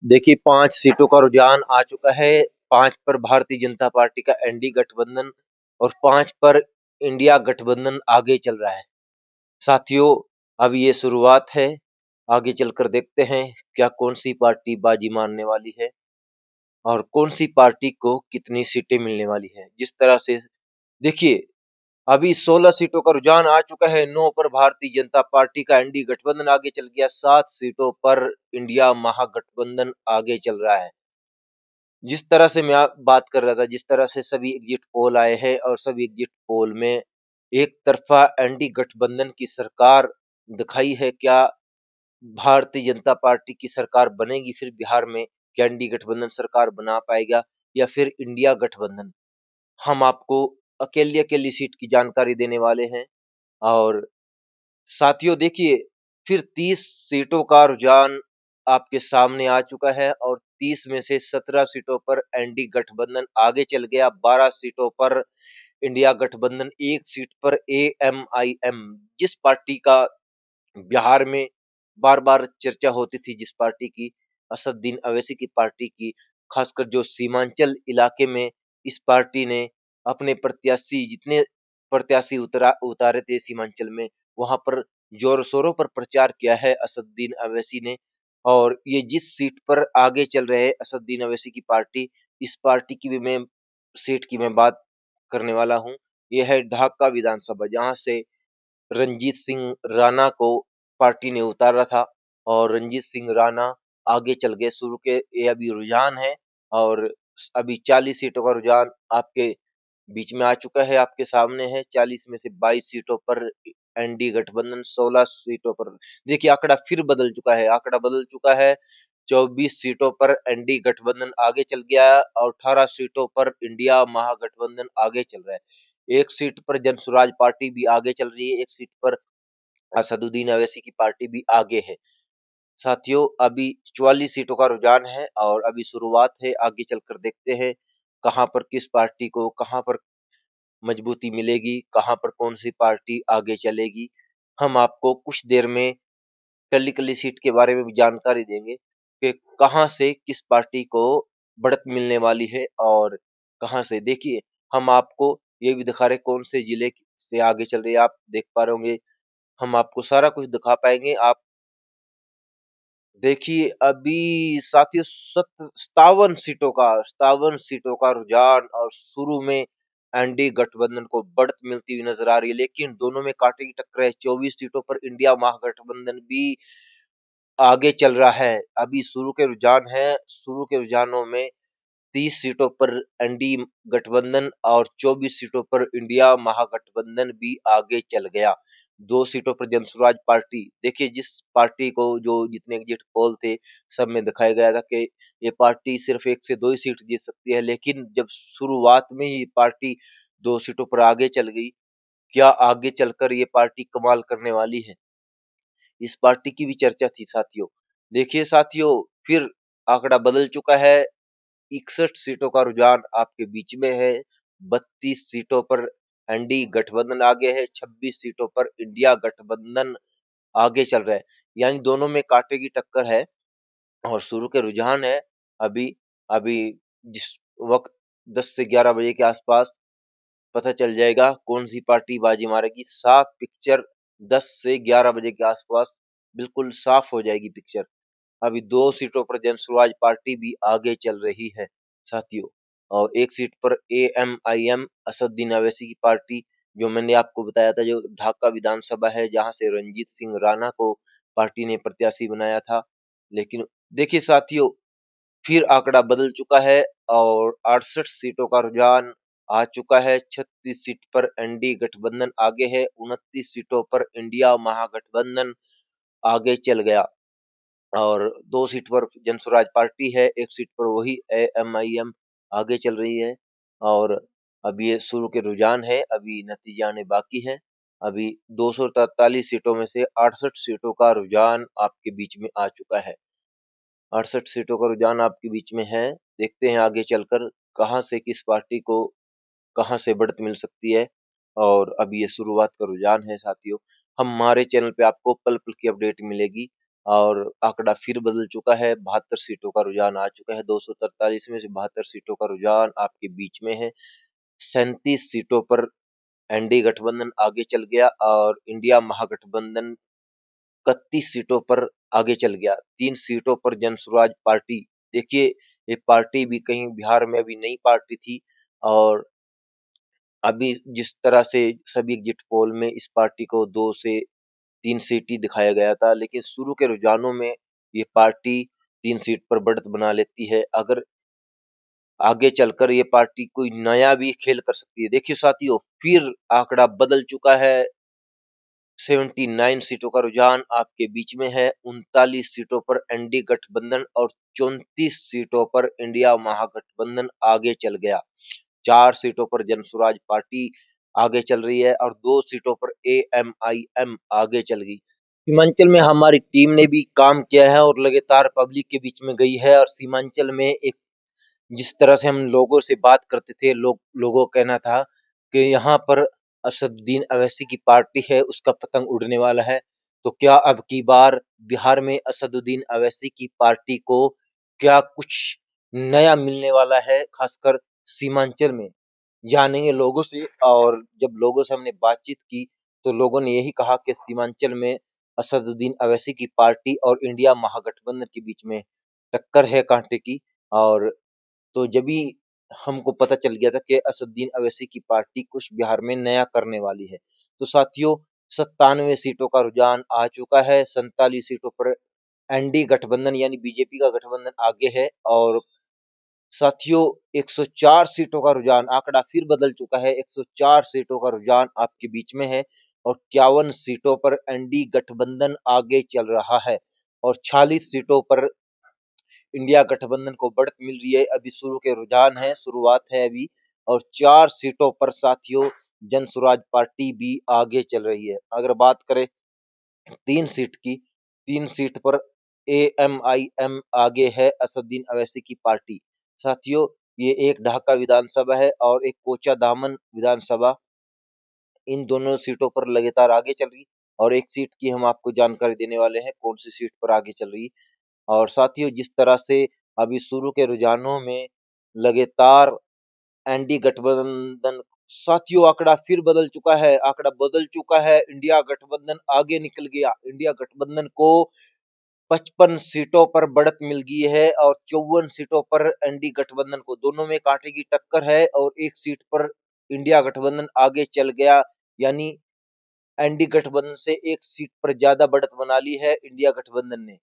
देखिए 5 सीटों का रुझान आ चुका है। 5 पर भारतीय जनता पार्टी का एनडीए गठबंधन और 5 पर इंडिया गठबंधन आगे चल रहा है। साथियों, अब ये शुरुआत है। आगे चलकर देखते हैं क्या कौन-सी पार्टी बाजी मारने वाली है और कौन-सी पार्टी को कितनी सीटें मिलने वाली है। जिस तरह से देखिए, अभी 16 सीटों का रुझान आ चुका है। 9 पर भारतीय जनता पार्टी का एनडीए गठबंधन आगे चल गया। 7 सीटों पर इंडिया महागठबंधन आगे चल रहा है। जिस तरह से मैं बात कर रहा था, जिस तरह से सभी एग्जिट पोल आए हैं और सभी एग्जिट पोल में एक तरफा एनडीए गठबंधन की सरकार दिखाई है। क्या भारतीय जनता पार्टी की सरकार बनेगी फिर बिहार में? क्या एनडीए गठबंधन सरकार बना पाएगा या फिर इंडिया गठबंधन? हम आपको अकेली-अकेली सीट की जानकारी देने वाले हैं। और साथियों देखिए, फिर 30 सीटों का रुझान आपके सामने आ चुका है और 30 में से 17 सीटों पर एनडीए गठबंधन आगे चल गया। 12 सीटों पर इंडिया गठबंधन, 1 सीट पर एएमआईएम, जिस पार्टी का बिहार में बार-बार चर्चा होती थी, जिस पार्टी की, असदुद्दीन अवैसी की पार्टी की, खासकर जो सीमांचल इलाके में इस पार्टी ने अपने प्रत्याशी, जितने प्रत्याशी उतारे थे सीमांचल में, वहां पर जोरों-शोरों पर प्रचार किया है असदुद्दीन अवैसी ने। और ये जिस सीट पर आगे चल रहे हैं असदुद्दीन अवैसी की पार्टी, इस पार्टी की भी मैं सीट की मैं बात करने वाला हूँ। यह है ढाका विधानसभा, जहाँ से रंजीत सिंह राणा को पार्टी ने उतारा था और रंजीत सिंह राणा आगे चल गए। शुरू के ये अभी रुझान है और अभी 40 सीटों का रुझान आपके बीच में आ चुका है, आपके सामने है। 40 में से 22 सीटों पर एनडीए गठबंधन, 16 सीटों पर देखिए आंकड़ा फिर बदल चुका है, आंकड़ा बदल चुका है। 24 सीटों पर एनडीए गठबंधन आगे चल गया है और 18 सीटों पर इंडिया महागठबंधन आगे चल रहा है। 1 सीट पर जन स्वराज पार्टी भी आगे चल रही है, 1 सीट पर असदुद्दीन अवैसी की पार्टी भी आगे है। साथियों, अभी 44 सीटों का रुझान है और अभी शुरुआत है। आगे चलकर देखते हैं कहाँ पर किस पार्टी को कहाँ पर मजबूती मिलेगी, कहाँ पर कौन-सी पार्टी आगे चलेगी। हम आपको कुछ देर में कल्ली-कल्ली सीट के बारे में भी जानकारी देंगे कि कहाँ से किस पार्टी को बढ़त मिलने वाली है और कहाँ से। देखिए, हम आपको ये भी दिखा रहे हैं कौन से जिले से आगे चल रही है, आप देख पा रहे होंगे। हम आपको सारा कुछ दिखा पाएँगे। आप देखिए, अभी साथियों 57 सीटों का रुझान और शुरू में एनडीए गठबंधन को बढ़त मिलती हुई नजर आ रही है, लेकिन दोनों में कांटे की टक्कर है। 24 सीटों पर इंडिया महागठबंधन भी आगे चल रहा है। अभी शुरू के रुझान है, शुरू के रुझानों में 30 सीटों पर एनडीए गठबंधन और 24 सीटों पर इंडिया महागठबंधन भी आगे चल गया। 2 सीटों पर जनसुराज पार्टी, देखिए जिस पार्टी को जो जितने एग्जिट पोल थे, सब में दिखाया गया था कि ये पार्टी सिर्फ 1 से 2 ही सीट जीत सकती है, लेकिन जब शुरुआत में ही पार्टी 2 सीटों पर आगे चल गई, क्या आगे चलकर ये पार्टी कमाल करने वाली है? इस पार्टी की भी चर्चा थी साथियों। देखिए साथियों, फिर आंकड़ा बदल चुका है। 61 सीटों का रुझान आपके बीच में है। 32 सीटों पर एनडीए गठबंधन आगे है, 26 सीटों पर इंडिया गठबंधन आगे चल रहा है। यानी दोनों में कांटे की टक्कर है और शुरू के रुझान है। अभी अभी जिस वक्त 10 से 11 बजे के आसपास पता चल जाएगा कौन सी पार्टी बाजी मारेगी। साफ पिक्चर 10 से 11 बजे के आसपास बिल्कुल साफ हो जाएगी पिक्चर। अभी 2 सीटों पर जनसुराज पार्टी भी आगे चल रही है साथियों, और 1 सीट पर एएमआईएम, असदुद्दीन अवैसी की पार्टी, जो मैंने आपको बताया था, जो ढाका विधानसभा है, जहां से रंजीत सिंह राणा को पार्टी ने प्रत्याशी बनाया था। लेकिन देखिए साथियों, फिर आंकड़ा बदल चुका है और 68 सीटों का रुझान आ चुका है। 36 सीट पर एनडीए गठबंधन आगे है, 29 सीटों पर इंडिया महागठबंधन आगे चल गया और 2 सीट पर जनसुराज पार्टी है, 1 सीट पर वही एएमआईएम आगे चल रही है। और अभी ये शुरू के रुझान है, अभी नतीजे आने बाकी हैं। अभी 243 सीटों में से 68 सीटों का रुझान आपके बीच में आ चुका है। 68 सीटों का रुझान आपके बीच में है। देखते हैं आगे चलकर कहाँ से किस पार्टी को कहाँ से बढ़त मिल सकती है। और अभी ये शुरुआत का रुझान है साथियों। हमारे चैनल पे आपको पल-पल की अपडेट मिलेगी। और आंकड़ा फिर बदल चुका है। 72 सीटों का रुझान आ चुका है। 243 में से 72 सीटों का रुझान आपके बीच में है। 37 सीटों पर एनडीए गठबंधन आगे चल गया और इंडिया महागठबंधन 31 सीटों पर आगे चल गया। 3 सीटों पर जनसुराज पार्टी, देखिए ये पार्टी भी कहीं बिहार में अभी नई पार्टी थी और अभी जिस तरह से सभी एग्जिट पोल में इस पार्टी को 2 से 3 सीट ही दिखाया गया था, लेकिन शुरू के रुझानों में ये पार्टी 3 सीट पर बढ़त बना लेती है। अगर आगे चलकर ये पार्टी कोई नया भी खेल कर सकती है। देखिए साथियों, फिर आंकड़ा बदल चुका है। 79 सीटों का रुझान आपके बीच में है। 39 सीटों पर एनडीए गठबंधन और 34 सीटों पर इंडिया महागठबंधन आगे चल गया। 4 सीटों पर जनसुराज पार्टी आगे चल रही है और 2 सीटों पर एएमआईएम आगे चल गई। सीमांचल में हमारी टीम ने भी काम किया है और लगातार पब्लिक के बीच में गई है और सीमांचल में एक जिस तरह से हम लोगों से बात करते थे, लोगों का कहना था कि यहाँ पर असदुद्दीन अवैसी की पार्टी है, उसका पतंग उड़ने वाला है। तो क्या अब की बार बिहार में असदुद्दीन अवैसी की पार्टी को क्या कुछ नया मिलने वाला है, खासकर सीमांचल में? जानेंगे लोगों से। और जब लोगों से हमने बातचीत की तो लोगों ने यही कहा कि सीमांचल में असदुद्दीन अवैसी की पार्टी और इंडिया महागठबंधन के बीच में टक्कर है कांटे की। और तो जब भी हमको पता चल गया था कि असदुद्दीन अवैसी की पार्टी कुछ बिहार में नया करने वाली है। तो साथियों, 97 सीटों का रुझान आ चुका है। 47 सीटों पर एनडी गठबंधन यानी बीजेपी का गठबंधन आगे है और साथियों 104 सीटों का रुझान, आंकड़ा फिर बदल चुका है। 104 सीटों का रुझान आपके बीच में है और 51 सीटों पर एनडी गठबंधन आगे चल रहा है और 46 सीटों पर इंडिया गठबंधन को बढ़त मिल रही है। अभी शुरू के रुझान है, शुरुआत है अभी। और 4 सीटों पर साथियों जनसुराज पार्टी भी आगे चल रही है। अगर बात करें 3 सीट की, 3 सीट पर एएमआईएम आगे है असदुद्दीन अवैसी की पार्टी। साथियों, ये एक ढाका विधानसभा है और एक कोचा दामन विधानसभा, इन दोनों सीटों पर लगातार आगे चल रही। और एक सीट की हम आपको जानकारी देने वाले हैं कौन सी सीट पर आगे चल रही। और साथियों, जिस तरह से अभी शुरू के रुझानों में लगातार एनडी गठबंधन, साथियों आंकड़ा फिर बदल चुका है, आंकड़ा बदल चुका है। इंडिया गठबंधन आगे निकल गया। इंडिया गठबंधन को 55 सीटों पर बढ़त मिल गई है और 54 सीटों पर एनडी गठबंधन को, दोनों में कांटे की टक्कर है और एक सीट पर इंडिया गठबंधन आगे चल गया। यानी एनडी गठबंधन से एक सीट पर ज्यादा बढ़त बना ली है इंडिया गठबंधन ने।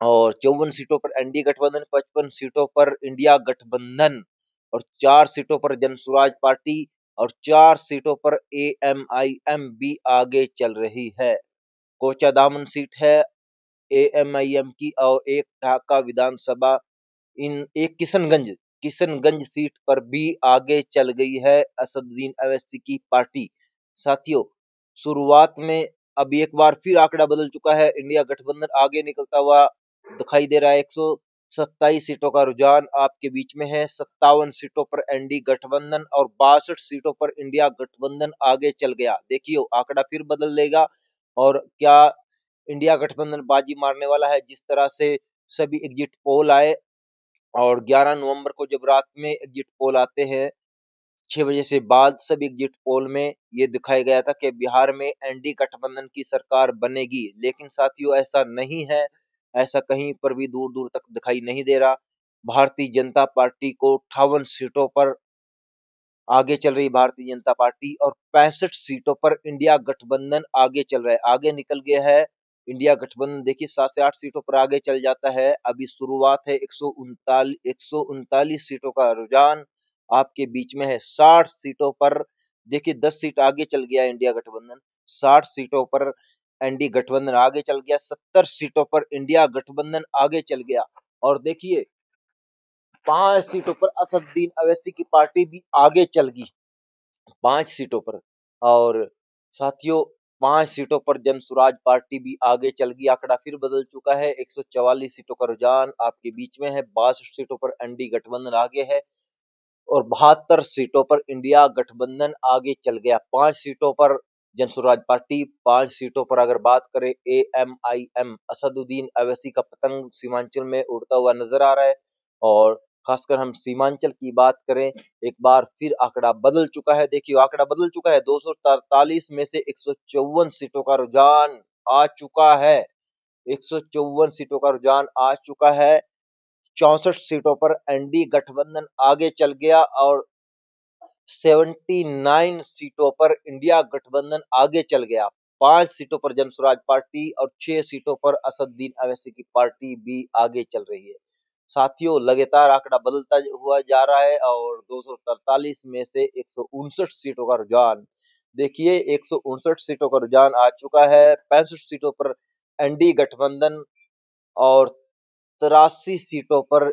और 54 सीटों पर एनडीए गठबंधन, 55 सीटों पर इंडिया गठबंधन और 4 सीटों पर जनसुराज पार्टी और 4 सीटों पर एएमआईएम भी आगे चल रही है। कोचा दामन सीट है एएमआईएम की और एक ढाका विधानसभा, इन एक किशनगंज सीट पर भी आगे चल गई है असदुद्दीन अवैसी की पार्टी। साथियों, शुरुआत में अब एक बार फिर आंकड़ा बदल चुका है। इंडिया गठबंधन आगे निकलता हुआ दिखाई दे रहा है। 127 सीटों का रुझान आपके बीच में है। 57 सीटों पर एनडी गठबंधन और 62 सीटों पर इंडिया गठबंधन आगे चल गया। देखिए आंकड़ा फिर बदल लेगा और क्या इंडिया गठबंधन बाजी मारने वाला है। जिस तरह से सभी एग्जिट पोल आए और 11 नवंबर को जब रात में एग्जिट पोल आते हैं 6 बजे से बाद, सब एग्जिट पोल में ये दिखाया गया था कि बिहार में एनडी गठबंधन की सरकार बनेगी। लेकिन साथियों ऐसा नहीं है, ऐसा कहीं पर भी दूर दूर तक दिखाई नहीं दे रहा। भारतीय जनता पार्टी को 58 सीटों पर आगे चल रही भारतीय जनता पार्टी और 65 सीटों पर इंडिया गठबंधन आगे चल रहा है, आगे निकल गया है इंडिया गठबंधन। देखिए 7 से 8 सीटों पर आगे चल जाता है। अभी शुरुआत है। 139 सीटों का रुझान आपके बीच में है। 60 सीटों पर देखिए 10 सीट आगे चल गया इंडिया गठबंधन। 60 सीटों पर एनडी गठबंधन आगे चल गया। 70 सीटों पर इंडिया गठबंधन आगे चल गया। और देखिए 5 सीटों पर असदुद्दीन अवैसी की पार्टी भी आगे चल गई, 5 सीटों पर। और साथियों 5 सीटों पर जनसुराज पार्टी भी आगे चल गई। आंकड़ा फिर बदल चुका है। 144 सीटों का रुझान आपके बीच में है। 62 सीटों पर एनडी गठबंधन आगे है और 72 सीटों पर इंडिया गठबंधन आगे चल गया। 5 सीटों पर जनसुराज पार्टी 5 सीटों पर अगर बात करें एएमआईएम असदुद्दीन अवैसी का पतंग सीमांचल में उड़ता हुआ नजर आ रहा है। और खासकर हम सीमांचल की बात करें, एक बार फिर आंकड़ा बदल चुका है। देखिए आंकड़ा बदल चुका है, 243 में से 154 सीटों का रुझान आ चुका है। 154 सीटों का रुझान आ चुका है। 64 सीटों पर एनडी गठबंधन आगे चल गया और 79 सीटों पर इंडिया गठबंधन आगे चल गया। 5 सीटों पर जनसुराज पार्टी और 6 सीटों पर असदुद्दीन अवैसी की पार्टी भी आगे चल रही है। साथियों लगातार आंकड़ा बदलता हुआ जा रहा है और 243 में से 159 सीटों का रुझान, देखिए 159 सीटों का रुझान आ चुका है। 65 सीटों पर एनडी गठबंधन और 83 सीटों पर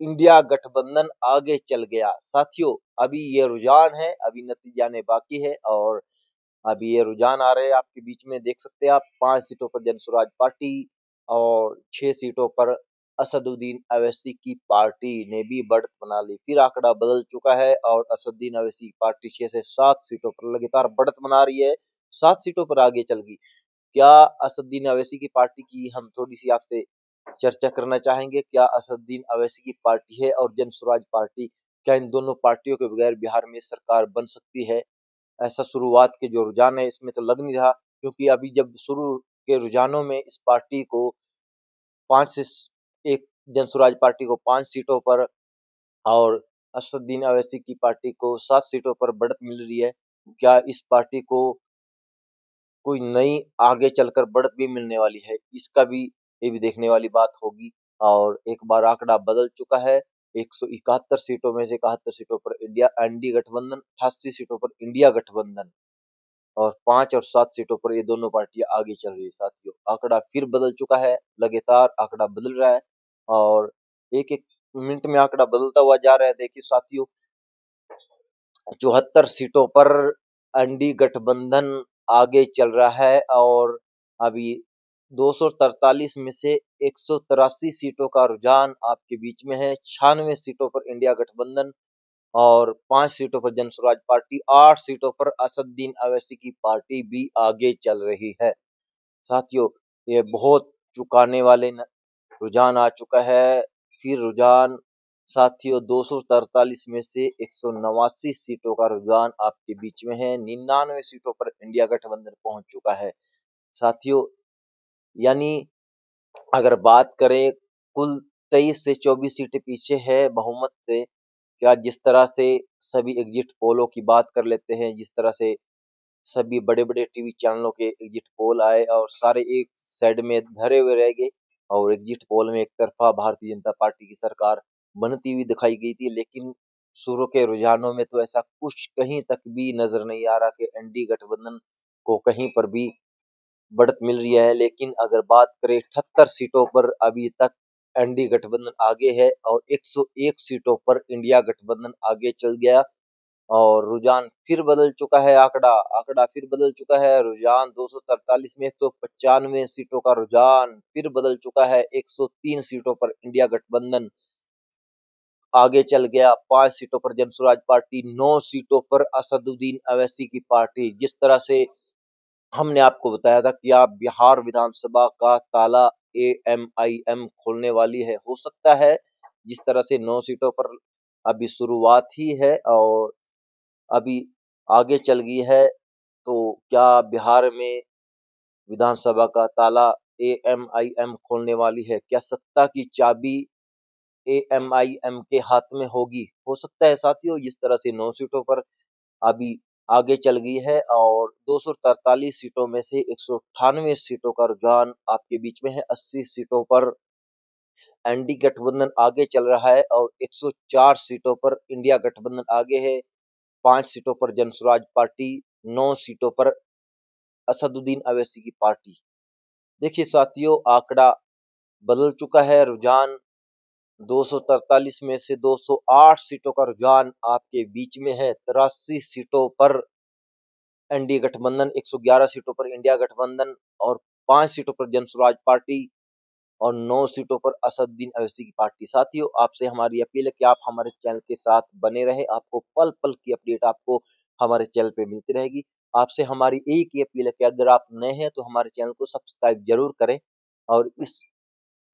इंडिया गठबंधन आगे चल गया। साथियों अभी ये रुझान है, अभी नतीजे आने बाकी है और अभी ये रुझान आ रहे हैं आपके बीच में, देख सकते हैं आप। 5 सीटों पर जनसुराज पार्टी और 6 सीटों पर असदुद्दीन अवैसी की पार्टी ने भी बढ़त बना ली। फिर आंकड़ा बदल चुका है और असदुद्दीन अवैसी की पार्टी 6 से 7 सीटों पर लगातार बढ़त बना रही है, 7 सीटों पर आगे चल गई। क्या असदुद्दीन अवैसी की पार्टी की हम थोड़ी सी आपसे चर्चा करना चाहेंगे। क्या असदुद्दीन अवैसी की पार्टी है और जनसुराज पार्टी, क्या इन दोनों पार्टियों के बगैर बिहार में सरकार बन सकती है? ऐसा शुरुआत के जो रुझान है इसमें तो लग नहीं रहा, क्योंकि अभी जब शुरू के रुझानों में इस पार्टी को 5 से एक जनसुराज पार्टी को 5 सीटों पर और असदुद्दीन अवैसी की पार्टी को 7 सीटों पर बढ़त मिल रही है। क्या इस पार्टी को कोई नई आगे चलकर बढ़त भी मिलने वाली है? इसका भी ये भी देखने वाली बात होगी। और एक बार आंकड़ा बदल चुका है, 171 सीटों में से 71 सीटों पर इंडिया एनडी गठबंधन, 88 सीटों पर इंडिया गठबंधन और 5 और 7 सीटों पर ये दोनों पार्टियां आगे चल रही है। साथियों आंकड़ा फिर बदल चुका है, लगातार आंकड़ा बदल रहा है और एक एक मिनट में आंकड़ा बदलता हुआ जा रहा है। देखिए साथियों 74 सीटों पर एनडी गठबंधन आगे चल रहा है और अभी 243 में से 183 सीटों का रुझान आपके बीच में है। 96 सीटों पर इंडिया गठबंधन और 5 सीटों पर जनसुराज पार्टी, 8 सीटों पर असदुद्दीन अवैसी की पार्टी भी आगे चल रही है। साथियों ये बहुत चुकाने वाले रुझान आ चुका है। फिर रुझान साथियों 243 में से 189 सीटों का रुझान आपके बीच में है। 99 सीटों पर इंडिया गठबंधन पहुंच चुका है। साथियों यानी अगर बात करें कुल 23 से 24 सीटें पीछे है बहुमत से। क्या जिस तरह से सभी एग्जिट पोलों की बात कर लेते हैं, जिस तरह से सभी बड़े-बड़े टीवी चैनलों के एग्जिट पोल आए और सारे एक साइड में धरे हुए रह गए और एग्जिट पोल में एक तरफा भारतीय जनता पार्टी की सरकार बनती हुई दिखाई गई थी। लेकिन शुरू के रुझानों में तो ऐसा कुछ कहीं तक भी नजर नहीं आ रहा कि एनडी गठबंधन को कहीं पर भी बढ़त मिल रही है। लेकिन अगर बात करें 78 सीटों पर अभी तक एनडी गठबंधन आगे है और 101 सीटों पर इंडिया गठबंधन आगे चल गया और रुझान फिर बदल चुका है। आंकड़ा फिर बदल चुका है। रुझान 243 में 195 सीटों का रुझान फिर बदल चुका है। 103 सीटों पर इंडिया गठबंधन आगे चल गया। 5 सीटों पर जनसुराज पार्टी, 9 सीटों पर असदुद्दीन अवैसी की पार्टी। जिस तरह से हमने आपको बताया था कि आप बिहार विधानसभा का ताला एएमआईएम खोलने वाली है, हो सकता है जिस तरह से 9 सीटों पर अभी शुरुआत ही है और अभी आगे चल गई है, तो क्या बिहार में विधानसभा का ताला एएमआईएम खोलने वाली है? क्या सत्ता की चाबी एएमआईएम के हाथ में होगी? हो सकता है साथियों, जिस तरह से 9 सीटों पर अभी आगे चल गई है और 243 सीटों में से 198 सीटों का रुझान आपके बीच में है। 80 सीटों पर एनडी गठबंधन आगे चल रहा है और 104 सीटों पर इंडिया गठबंधन आगे है। 5 सीटों पर जनसुराज पार्टी, 9 सीटों पर असदुद्दीन अवैसी की पार्टी। देखिए साथियों आंकड़ा बदल चुका है। रुझान 243 में से 208 सीटों का रुझान आपके बीच में है। 83 सीटों पर एनडीए गठबंधन, 111 सीटों पर इंडिया गठबंधन और 5 सीटों पर जनसुराज पार्टी और 9 सीटों पर असदुद्दीन अवैसी की पार्टी। साथियों आपसे हमारी अपील है कि आप हमारे चैनल के साथ बने रहे। आपको पल पल की अपडेट आपको हमारे चैनल पे मिलती रहेगी। आपसे हमारी एक ही अपील है कि अगर आप नए हैं तो हमारे चैनल को सब्सक्राइब जरूर करें और इस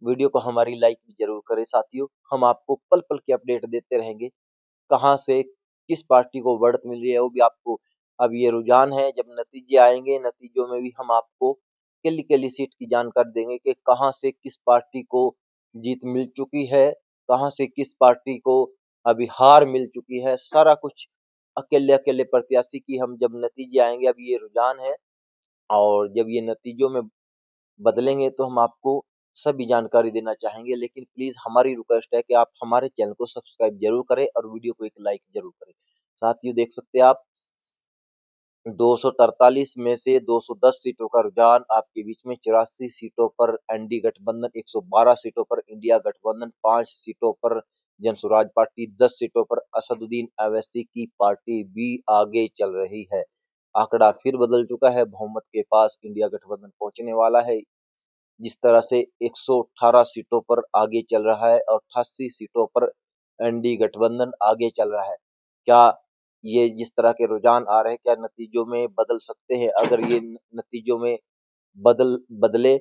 वीडियो को हमारी लाइक भी जरूर करें। साथियों, हम आपको पल पल की अपडेट देते रहेंगे, कहां से किस पार्टी को बढ़त मिल रही है वो भी आपको अब ये रुझान है। जब नतीजे आएंगे, नतीजों में भी हम आपको केली केली सीट की जानकारी देंगे कि कहां से किस पार्टी को जीत मिल चुकी है, कहां से किस पार्टी को अभी हार मिल चुकी है। सारा कुछ अकेले अकेले प्रत्याशी की हम जब नतीजे आएंगे, अब ये रुझान है और जब ये नतीजों में बदलेंगे तो हम आपको सभी जानकारी देना चाहेंगे। लेकिन प्लीज हमारी रिक्वेस्ट है कि आप हमारे चैनल को सब्सक्राइब जरूर करें और वीडियो को एक लाइक जरूर करें। साथियों, देख सकते हैं आप 243 में से 210 सीटों का रुझान आपके बीच में। 84 सीटों पर एनडी गठबंधन, 112 सीटों पर इंडिया गठबंधन, 5 सीटों पर जनसुराज पार्टी, 10 सीटों पर असदुद्दीन अवैसी की पार्टी भी आगे चल रही है। आंकड़ा फिर बदल चुका है, बहुमत के पास इंडिया गठबंधन पहुंचने वाला है। जिस तरह से 118 सीटों पर आगे चल रहा है और 88 सीटों पर एनडी गठबंधन आगे चल रहा है। क्या ये जिस तरह के रुझान आ रहे हैं, क्या नतीजों में बदल सकते हैं? अगर ये नतीजों में बदले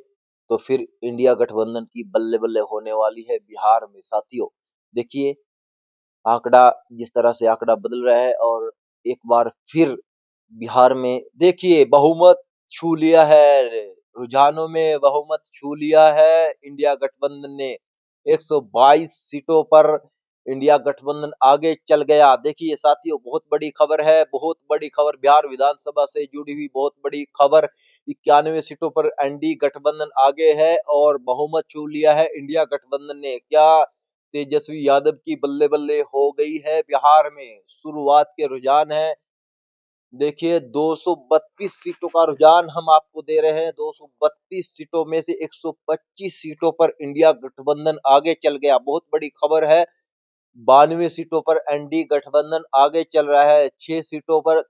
तो फिर इंडिया गठबंधन की बल्ले बल्ले होने वाली है बिहार में। साथियों, देखिए आंकड़ा जिस तरह से आंकड़ा बदल रहा है और एक बार फिर बिहार में देखिए बहुमत छू लिया है, रुझानों में बहुमत छू लिया है इंडिया गठबंधन ने। 122 सीटों पर इंडिया गठबंधन आगे चल गया। देखिए साथियों, बहुत बड़ी खबर है, बहुत बड़ी खबर, बिहार विधानसभा से जुड़ी हुई बहुत बड़ी खबर। 91 सीटों पर एनडी गठबंधन आगे है और बहुमत छू लिया है इंडिया गठबंधन ने। क्या तेजस्वी यादव की बल्ले बल्ले हो गई है बिहार में? शुरुआत के रुझान है। देखिए 232 सीटों का रुझान हम आपको दे रहे हैं। 232 सीटों में से 125 सीटों पर इंडिया गठबंधन आगे चल गया। बहुत बड़ी खबर है। 92 सीटों पर एनडी गठबंधन आगे चल रहा है। 6 सीटों पर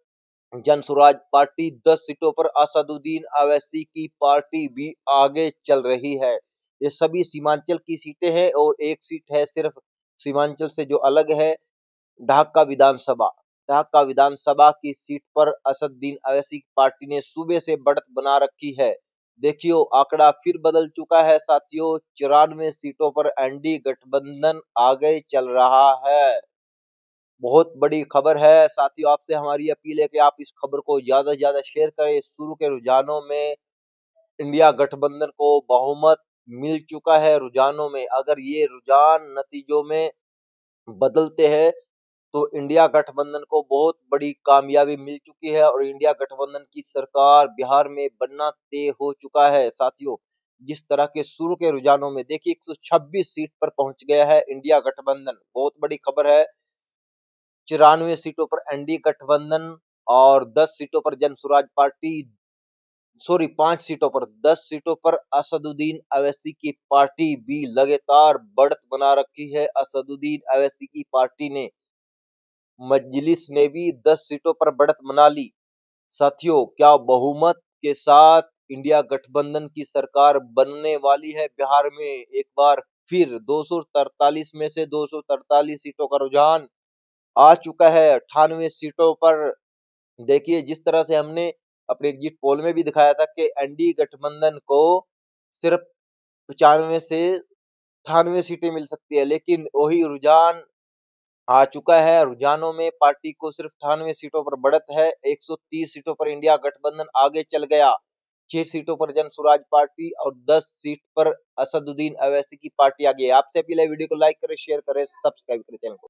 जनसुराज पार्टी, 10 सीटों पर असदुद्दीन अवैसी की पार्टी भी आगे चल रही है। ये सभी सीमांचल की सीटें हैं और एक सीट है सिर्फ सीमांचल से जो अलग है, ढाका विधानसभा। ढाका विधानसभा की सीट पर असदुद्दीन अवैसी की पार्टी ने सूबे से बढ़त बना रखी है। देखियो आंकड़ा फिर बदल चुका है साथियों, 94 सीटों पर एनडी गठबंधन आगे चल रहा है। बहुत बड़ी खबर है साथियों, आपसे हमारी अपील है कि आप इस खबर को ज्यादा से ज्यादा शेयर करें। शुरू के रुझानों में इंडिया गठबंधन को बहुमत मिल चुका है। रुझानों में अगर ये रुझान नतीजों में बदलते हैं तो इंडिया गठबंधन को बहुत बड़ी कामयाबी मिल चुकी है और इंडिया गठबंधन की सरकार बिहार में बनना तय हो चुका है। साथियों, जिस तरह के शुरू के रुझानों में देखिए 126 सीट पर पहुंच गया है इंडिया गठबंधन। बहुत बड़ी खबर है। 94 सीटों पर एनडी गठबंधन और 10 सीटों पर जनसुराज पार्टी, सॉरी 5 सीटों पर, 10 सीटों पर असदुद्दीन अवैसी की पार्टी भी लगातार बढ़त बना रखी है। असदुद्दीन अवैसी की पार्टी ने मजलिस ने भी 10 सीटों पर बढ़त बना ली। साथियों, क्या बहुमत के साथ इंडिया गठबंधन की सरकार बनने वाली है बिहार में? एक बार फिर 243 में से 243 सीटों का रुझान आ चुका है 98 सीटों पर। देखिए जिस तरह से हमने अपने एग्जिट पोल में भी दिखाया था कि एनडी गठबंधन को सिर्फ 95 से 98 सीटें मिल सकती है, लेकिन वही रुझान आ चुका है। रुझानों में पार्टी को सिर्फ 98 सीटों पर बढ़त है। 130 सीटों पर इंडिया गठबंधन आगे चल गया। 6 सीटों पर जनसुराज पार्टी और 10 सीट पर असदुद्दीन अवैसी की पार्टी आगे। आपसे अपील है, वीडियो को लाइक करें, शेयर करें, सब्सक्राइब करें चैनल को।